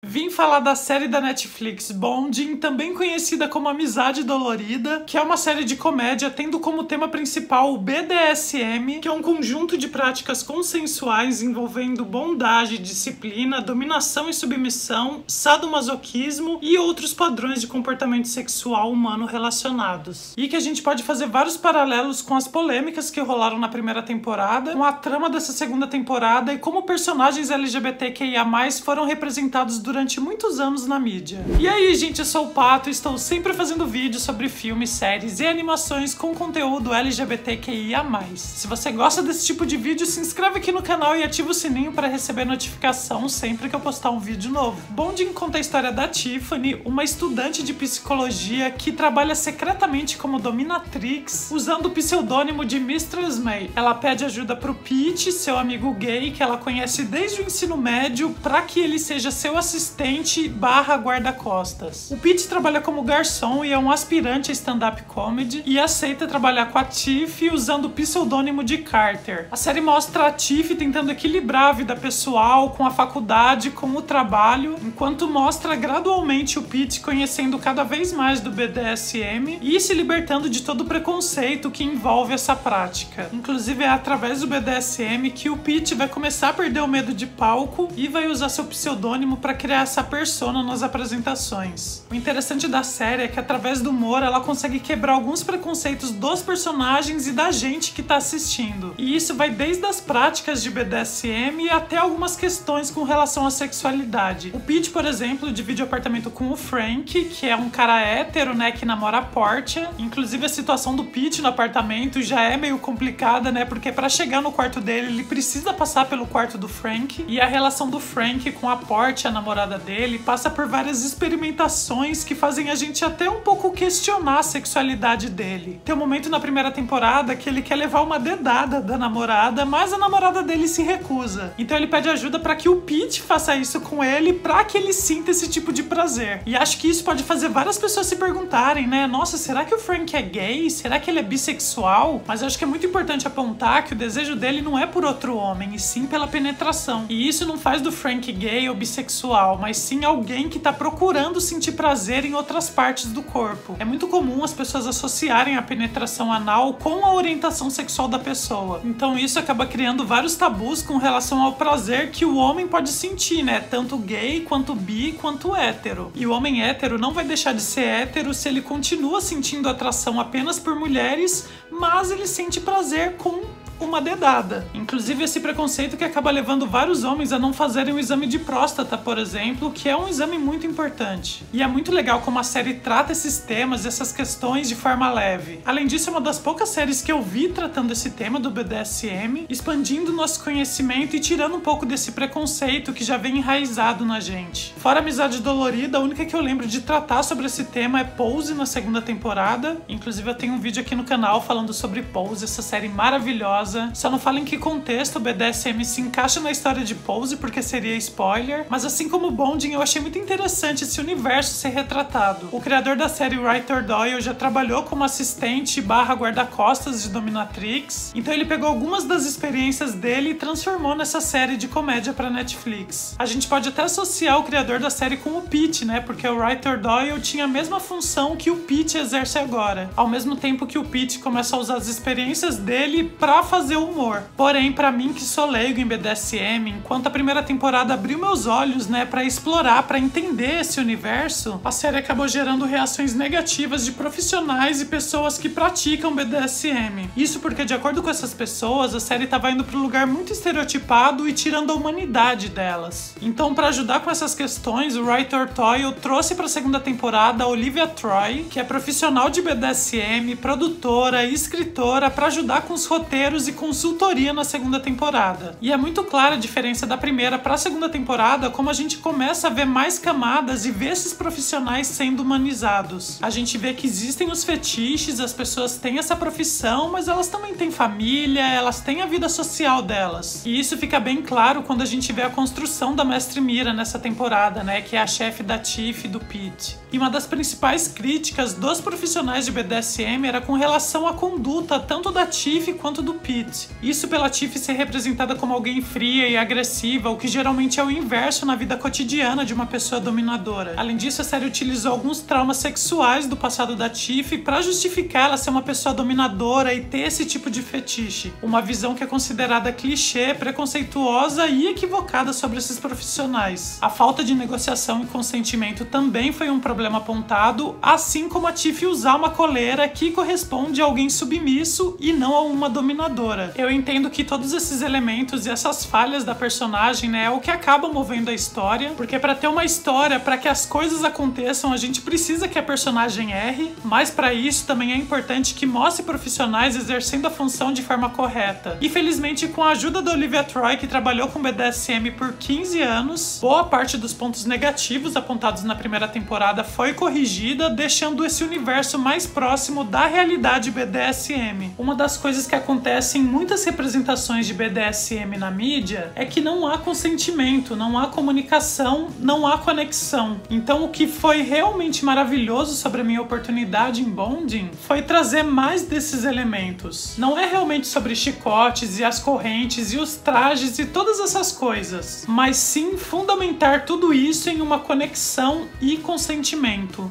Vim falar da série da Netflix Bonding, também conhecida como Amizade Dolorida, que é uma série de comédia tendo como tema principal o BDSM, que é um conjunto de práticas consensuais envolvendo bondade, disciplina, dominação e submissão, sadomasoquismo e outros padrões de comportamento sexual humano relacionados. E que a gente pode fazer vários paralelos com as polêmicas que rolaram na primeira temporada, com a trama dessa segunda temporada e como personagens LGBTQIA+ foram representados durante muitos anos na mídia. E aí, gente, eu sou o Pato e estou sempre fazendo vídeos sobre filmes, séries e animações com conteúdo LGBTQIA+. Se você gosta desse tipo de vídeo, se inscreve aqui no canal e ativa o sininho para receber notificação sempre que eu postar um vídeo novo. Bonding conta a história da Tiffany, uma estudante de psicologia que trabalha secretamente como dominatrix, usando o pseudônimo de Mistress May. Ela pede ajuda pro Pete, seu amigo gay, que ela conhece desde o ensino médio, para que ele seja seu assistente / guarda-costas. O Pete trabalha como garçom e é um aspirante a stand-up comedy e aceita trabalhar com a Tiff usando o pseudônimo de Carter. A série mostra a Tiff tentando equilibrar a vida pessoal com a faculdade, com o trabalho, enquanto mostra gradualmente o Pete conhecendo cada vez mais do BDSM e se libertando de todo o preconceito que envolve essa prática. Inclusive é através do BDSM que o Pete vai começar a perder o medo de palco e vai usar seu pseudônimo para criar essa persona nas apresentações. O interessante da série é que através do humor ela consegue quebrar alguns preconceitos dos personagens e da gente que tá assistindo. E isso vai desde as práticas de BDSM até algumas questões com relação à sexualidade. O Pete, por exemplo, divide o apartamento com o Frank, que é um cara hétero, né, que namora a Portia. Inclusive a situação do Pete no apartamento já é meio complicada, né, porque para chegar no quarto dele ele precisa passar pelo quarto do Frank. E a relação do Frank com a Portia, a namorada dele, passa por várias experimentações que fazem a gente até um pouco questionar a sexualidade dele. Tem um momento na primeira temporada que ele quer levar uma dedada da namorada, mas a namorada dele se recusa. Então ele pede ajuda para que o Pete faça isso com ele, para que ele sinta esse tipo de prazer. E acho que isso pode fazer várias pessoas se perguntarem, né? Nossa, será que o Frank é gay? Será que ele é bissexual? Mas eu acho que é muito importante apontar que o desejo dele não é por outro homem, e sim pela penetração. E isso não faz do Frank gay ou bissexual, mas sim alguém que tá procurando sentir prazer em outras partes do corpo. É muito comum as pessoas associarem a penetração anal com a orientação sexual da pessoa. Então isso acaba criando vários tabus com relação ao prazer que o homem pode sentir, né? Tanto gay, quanto bi, quanto hétero. E o homem hétero não vai deixar de ser hétero se ele continua sentindo atração apenas por mulheres, mas ele sente prazer com uma dedada. Inclusive esse preconceito que acaba levando vários homens a não fazerem o exame de próstata, por exemplo, que é um exame muito importante. E é muito legal como a série trata esses temas, essas questões de forma leve. Além disso, é uma das poucas séries que eu vi tratando esse tema do BDSM, expandindo nosso conhecimento e tirando um pouco desse preconceito que já vem enraizado na gente. Fora Amizade Dolorida, a única que eu lembro de tratar sobre esse tema é Pose na segunda temporada. Inclusive eu tenho um vídeo aqui no canal falando sobre Pose, essa série maravilhosa. Só não falo em que contexto o BDSM se encaixa na história de Pose, porque seria spoiler, mas assim como Bonding, eu achei muito interessante esse universo ser retratado. O criador da série Writer Doyle já trabalhou como assistente / guarda-costas de dominatrix, então ele pegou algumas das experiências dele e transformou nessa série de comédia para Netflix. A gente pode até associar o criador da série com o Pete, né, porque o Writer Doyle tinha a mesma função que o Pete exerce agora, ao mesmo tempo que o Pete começa a usar as experiências dele para fazer humor. Porém, pra mim que sou leigo em BDSM, enquanto a primeira temporada abriu meus olhos, né, pra explorar, pra entender esse universo, a série acabou gerando reações negativas de profissionais e pessoas que praticam BDSM. Isso porque, de acordo com essas pessoas, a série tava indo pra um lugar muito estereotipado e tirando a humanidade delas. Então, pra ajudar com essas questões, o Writer Doyle trouxe pra segunda temporada a Olivia Troy, que é profissional de BDSM, produtora e escritora, pra ajudar com os roteiros e consultoria na segunda temporada. E é muito clara a diferença da primeira para a segunda temporada, como a gente começa a ver mais camadas e ver esses profissionais sendo humanizados. A gente vê que existem os fetiches, as pessoas têm essa profissão, mas elas também têm família, elas têm a vida social delas. E isso fica bem claro quando a gente vê a construção da Mestre Mira nessa temporada, né, que é a chefe da Tiff e do Pete. E uma das principais críticas dos profissionais de BDSM era com relação à conduta tanto da Tiff quanto do Pete. Isso pela Tiff ser representada como alguém fria e agressiva, o que geralmente é o inverso na vida cotidiana de uma pessoa dominadora. Além disso, a série utilizou alguns traumas sexuais do passado da Tiff para justificar ela ser uma pessoa dominadora e ter esse tipo de fetiche. Uma visão que é considerada clichê, preconceituosa e equivocada sobre esses profissionais. A falta de negociação e consentimento também foi um problema apontado, assim como a Tiff usar uma coleira que corresponde a alguém submisso e não a uma dominadora. Eu entendo que todos esses elementos e essas falhas da personagem, né, é o que acaba movendo a história, porque para ter uma história, para que as coisas aconteçam, a gente precisa que a personagem erre, mas para isso também é importante que mostre profissionais exercendo a função de forma correta. E felizmente, com a ajuda da Olivia Troy, que trabalhou com BDSM por 15 anos, boa parte dos pontos negativos apontados na primeira temporada foi corrigida, deixando esse universo mais próximo da realidade BDSM. Uma das coisas que acontece em muitas representações de BDSM na mídia é que não há consentimento, não há comunicação, não há conexão. Então o que foi realmente maravilhoso sobre a minha oportunidade em Bonding foi trazer mais desses elementos. Não é realmente sobre chicotes e as correntes e os trajes e todas essas coisas, mas sim fundamentar tudo isso em uma conexão e consentimento.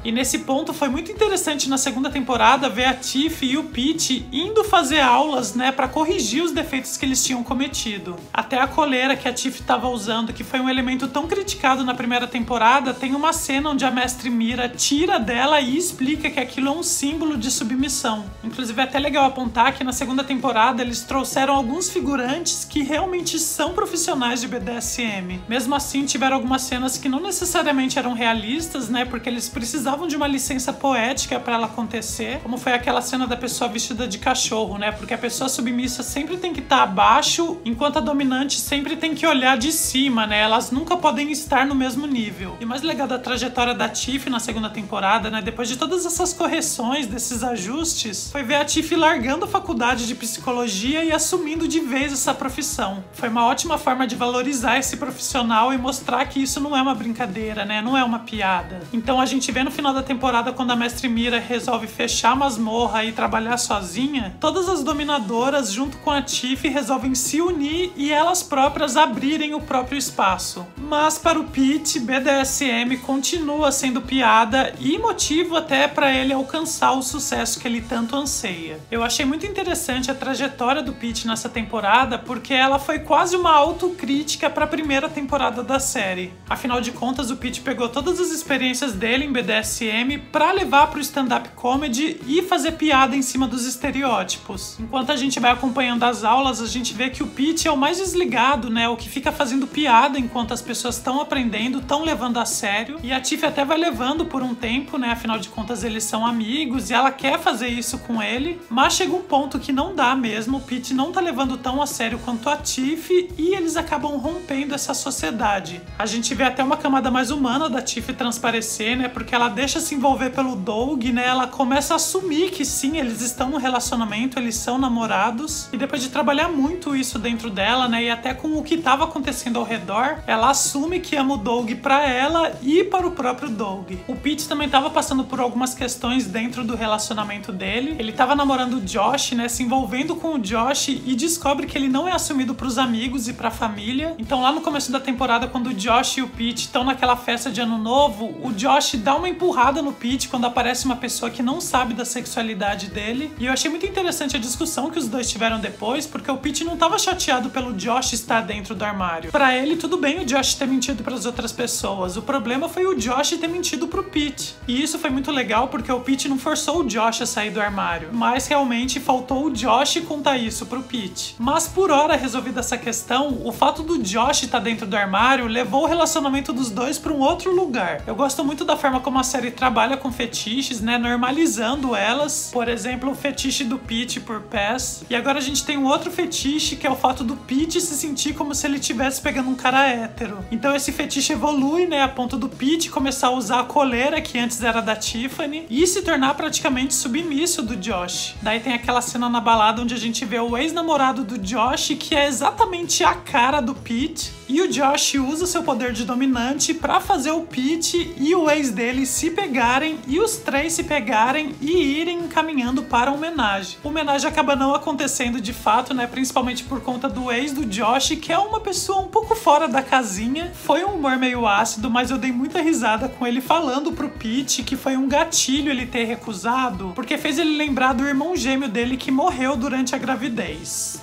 E nesse ponto foi muito interessante na segunda temporada ver a Tiff e o Pete indo fazer aulas, né, para corrigir os defeitos que eles tinham cometido. Até a coleira que a Tiff estava usando, que foi um elemento tão criticado na primeira temporada, tem uma cena onde a mestre Mira tira dela e explica que aquilo é um símbolo de submissão. Inclusive é até legal apontar que na segunda temporada eles trouxeram alguns figurantes que realmente são profissionais de BDSM. Mesmo assim, tiveram algumas cenas que não necessariamente eram realistas, né, porque eles precisavam de uma licença poética para ela acontecer, como foi aquela cena da pessoa vestida de cachorro, né, porque a pessoa submissa sempre tem que estar abaixo, enquanto a dominante sempre tem que olhar de cima, né, elas nunca podem estar no mesmo nível. E mais legal da trajetória da Tiff na segunda temporada, né, depois de todas essas correções, desses ajustes, foi ver a Tiff largando a faculdade de psicologia e assumindo de vez essa profissão. Foi uma ótima forma de valorizar esse profissional e mostrar que isso não é uma brincadeira, né, não é uma piada. Então a gente vê no final da temporada, quando a mestre Mira resolve fechar a masmorra e trabalhar sozinha, todas as dominadoras junto com a Tiff resolvem se unir e elas próprias abrirem o próprio espaço. Mas para o Pete, BDSM continua sendo piada e motivo até para ele alcançar o sucesso que ele tanto anseia. Eu achei muito interessante a trajetória do Pete nessa temporada, porque ela foi quase uma autocrítica para a primeira temporada da série. Afinal de contas, o Pete pegou todas as experiências dele em BDSM para levar para o stand-up comedy e fazer piada em cima dos estereótipos. Enquanto a gente vai acompanhando as aulas, a gente vê que o Pete é o mais desligado, né, o que fica fazendo piada enquanto as pessoas estão aprendendo, estão levando a sério, e a Tiff até vai levando por um tempo, né, afinal de contas eles são amigos e ela quer fazer isso com ele, mas chega um ponto que não dá mesmo, o Pete não tá levando tão a sério quanto a Tiff e eles acabam rompendo essa sociedade. A gente vê até uma camada mais humana da Tiff transparecer, né, porque ela deixa se envolver pelo Doug, né, ela começa a assumir que sim, eles estão no relacionamento, eles são namorados, e depois de trabalhar muito isso dentro dela, né, e até com o que estava acontecendo ao redor, ela assume que ama o Doug pra ela e para o próprio Doug. O Pete também estava passando por algumas questões dentro do relacionamento dele, ele estava namorando o Josh, né, se envolvendo com o Josh e descobre que ele não é assumido pros amigos e pra família. Então lá no começo da temporada, quando o Josh e o Pete estão naquela festa de ano novo, o Josh dá uma empurrada no Pete quando aparece uma pessoa que não sabe da sexualidade dele, e eu achei muito interessante a discussão que os dois tiveram depois, porque o Pete não estava chateado pelo Josh estar dentro do armário. Pra ele, tudo bem o Josh ter mentido pras outras pessoas, o problema foi o Josh ter mentido pro Pete. E isso foi muito legal porque o Pete não forçou o Josh a sair do armário, mas realmente faltou o Josh contar isso pro Pete. Mas por hora resolvida essa questão, o fato do Josh estar dentro do armário levou o relacionamento dos dois para um outro lugar. Eu gosto muito da forma como a série trabalha com fetiches, né, normalizando elas. Por exemplo, o fetiche do Pete por pés. E agora a gente tem um outro fetiche, que é o fato do Pete se sentir como se ele estivesse pegando um cara hétero. namorado. Então esse fetiche evolui, né, a ponto do Pete começar a usar a coleira que antes era da Tiffany e se tornar praticamente submisso do Josh. Daí tem aquela cena na balada onde a gente vê o ex-namorado do Josh, que é exatamente a cara do Pete, e o Josh usa seu poder de dominante pra fazer o Pete e o ex dele se pegarem e os três se pegarem e irem encaminhando para a homenagem. A homenagem acaba não acontecendo de fato, né, principalmente por conta do ex do Josh, que é uma pessoa um pouco fora da casinha. Foi um humor meio ácido, mas eu dei muita risada com ele falando pro Pete que foi um gatilho ele ter recusado, porque fez ele lembrar do irmão gêmeo dele que morreu durante a gravidez.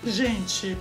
Gente...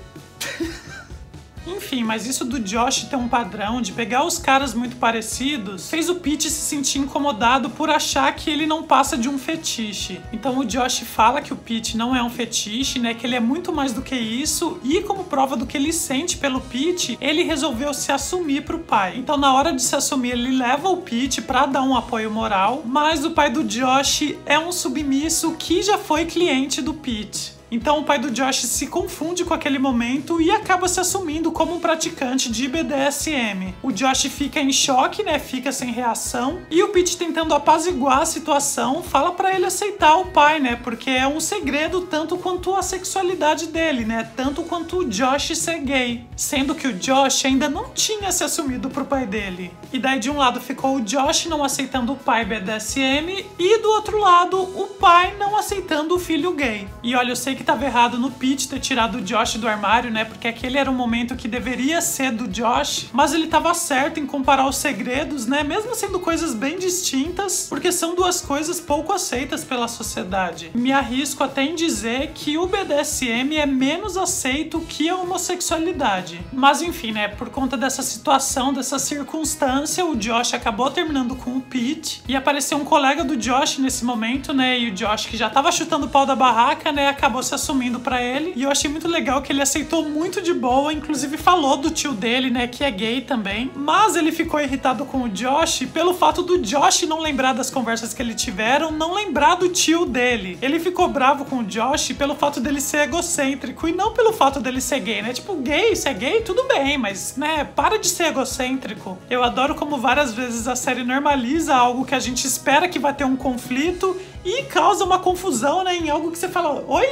Enfim, mas isso do Josh ter um padrão de pegar os caras muito parecidos fez o Pete se sentir incomodado por achar que ele não passa de um fetiche. Então o Josh fala que o Pete não é um fetiche, né, que ele é muito mais do que isso, e como prova do que ele sente pelo Pete, ele resolveu se assumir pro pai. Então na hora de se assumir, ele leva o Pete pra dar um apoio moral, mas o pai do Josh é um submisso que já foi cliente do Pete. Então o pai do Josh se confunde com aquele momento e acaba se assumindo como um praticante de BDSM. O Josh fica em choque, né? Fica sem reação. E o Pete, tentando apaziguar a situação, fala pra ele aceitar o pai, né? Porque é um segredo tanto quanto a sexualidade dele, né? Tanto quanto o Josh ser gay. Sendo que o Josh ainda não tinha se assumido pro pai dele. E daí de um lado ficou o Josh não aceitando o pai BDSM e do outro lado o pai não aceitando o filho gay. E olha, eu sei que tava errado no Pete ter tirado o Josh do armário, né? Porque aquele era um momento que deveria ser do Josh, mas ele tava certo em comparar os segredos, né? Mesmo sendo coisas bem distintas, porque são duas coisas pouco aceitas pela sociedade. Me arrisco até em dizer que o BDSM é menos aceito que a homossexualidade. Mas enfim, né? Por conta dessa situação, dessa circunstância, o Josh acabou terminando com o Pete e apareceu um colega do Josh nesse momento, né? E o Josh, que já tava chutando o pau da barraca, né? Acabou se assumindo pra ele, e eu achei muito legal que ele aceitou muito de boa, inclusive falou do tio dele, né, que é gay também, mas ele ficou irritado com o Josh pelo fato do Josh não lembrar das conversas que eles tiveram, não lembrar do tio dele. Ele ficou bravo com o Josh pelo fato dele ser egocêntrico e não pelo fato dele ser gay, né, tipo, gay, se é gay, tudo bem, mas, né, para de ser egocêntrico. Eu adoro como várias vezes a série normaliza algo que a gente espera que vai ter um conflito e causa uma confusão, né, em algo que você fala, oi?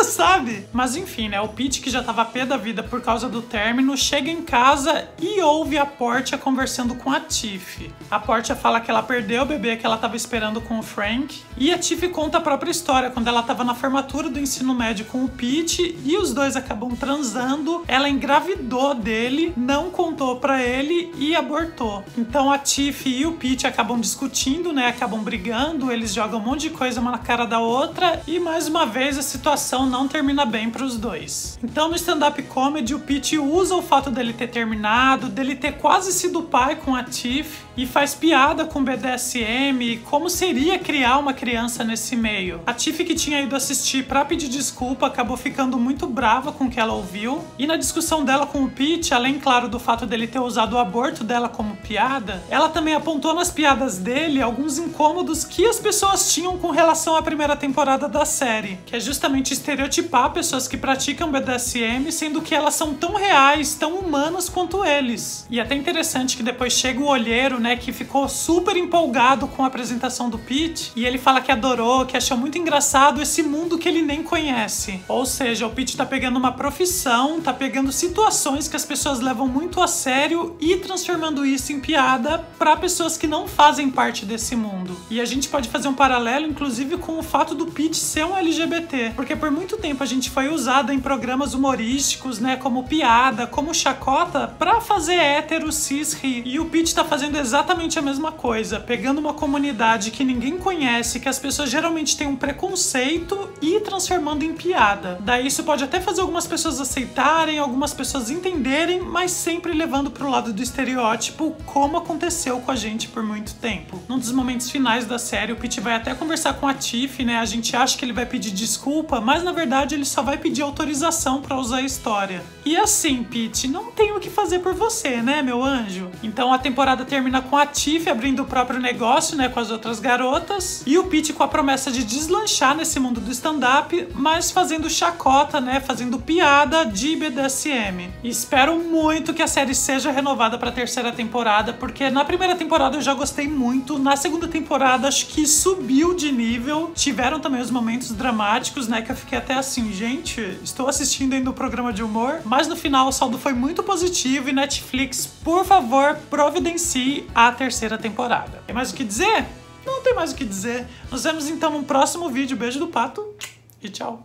Sabe? Mas enfim, né, o Pete, que já tava pé da vida por causa do término, chega em casa e ouve a Portia conversando com a Tiff. A Portia fala que ela perdeu o bebê que ela tava esperando com o Frank, e a Tiff conta a própria história, quando ela tava na formatura do ensino médio com o Pete, e os dois acabam transando, ela engravidou dele, não contou pra ele e abortou. Então a Tiff e o Pete acabam discutindo, né, acabam brigando, eles jogam um monte de coisa uma na cara da outra, e mais uma vez a situação não termina bem para os dois. Então no stand-up comedy o Pete usa o fato dele ter terminado, dele ter quase sido pai com a Tiff, e faz piada com BDSM, como seria criar uma criança nesse meio. A Tiff, que tinha ido assistir pra pedir desculpa, acabou ficando muito brava com o que ela ouviu, e na discussão dela com o Pete, além, claro, do fato dele ter usado o aborto dela como piada, ela também apontou nas piadas dele alguns incômodos que as pessoas tinham com relação à primeira temporada da série, que é justamente estereotipar pessoas que praticam BDSM, sendo que elas são tão reais, tão humanas quanto eles. E é até interessante que depois chega o olheiro, né, que ficou super empolgado com a apresentação do Pete, e ele fala que adorou, que achou muito engraçado esse mundo que ele nem conhece. Ou seja, o Pete tá pegando uma profissão, tá pegando situações que as pessoas levam muito a sério e transformando isso em piada para pessoas que não fazem parte desse mundo. E a gente pode fazer um paralelo, inclusive, com o fato do Pete ser um LGBT, porque por muito tempo a gente foi usada em programas humorísticos, né, como piada, como chacota, pra fazer hétero cis rir. E o Pete tá fazendo exatamente a mesma coisa, pegando uma comunidade que ninguém conhece, que as pessoas geralmente têm um preconceito, e transformando em piada. Daí isso pode até fazer algumas pessoas aceitarem, algumas pessoas entenderem, mas sempre levando pro lado do estereótipo, como aconteceu com a gente por muito tempo. Num dos momentos finais da série, o Pete vai até conversar com a Tiff, né, a gente acha que ele vai pedir desculpa, culpa, mas na verdade ele só vai pedir autorização pra usar a história. E assim, Pete, não tem o que fazer por você, né, meu anjo? Então a temporada termina com a Tiff abrindo o próprio negócio, né, com as outras garotas, e o Pete com a promessa de deslanchar nesse mundo do stand-up, mas fazendo chacota, né, fazendo piada de BDSM. E espero muito que a série seja renovada pra terceira temporada, porque na primeira temporada eu já gostei muito, na segunda temporada acho que subiu de nível, tiveram também os momentos dramáticos, né, que eu fiquei até assim, gente, estou assistindo ainda o programa de humor, mas no final o saldo foi muito positivo e Netflix, por favor, providencie a terceira temporada. Tem mais o que dizer? Não tem mais o que dizer. Nos vemos então no próximo vídeo. Beijo do Pato e tchau.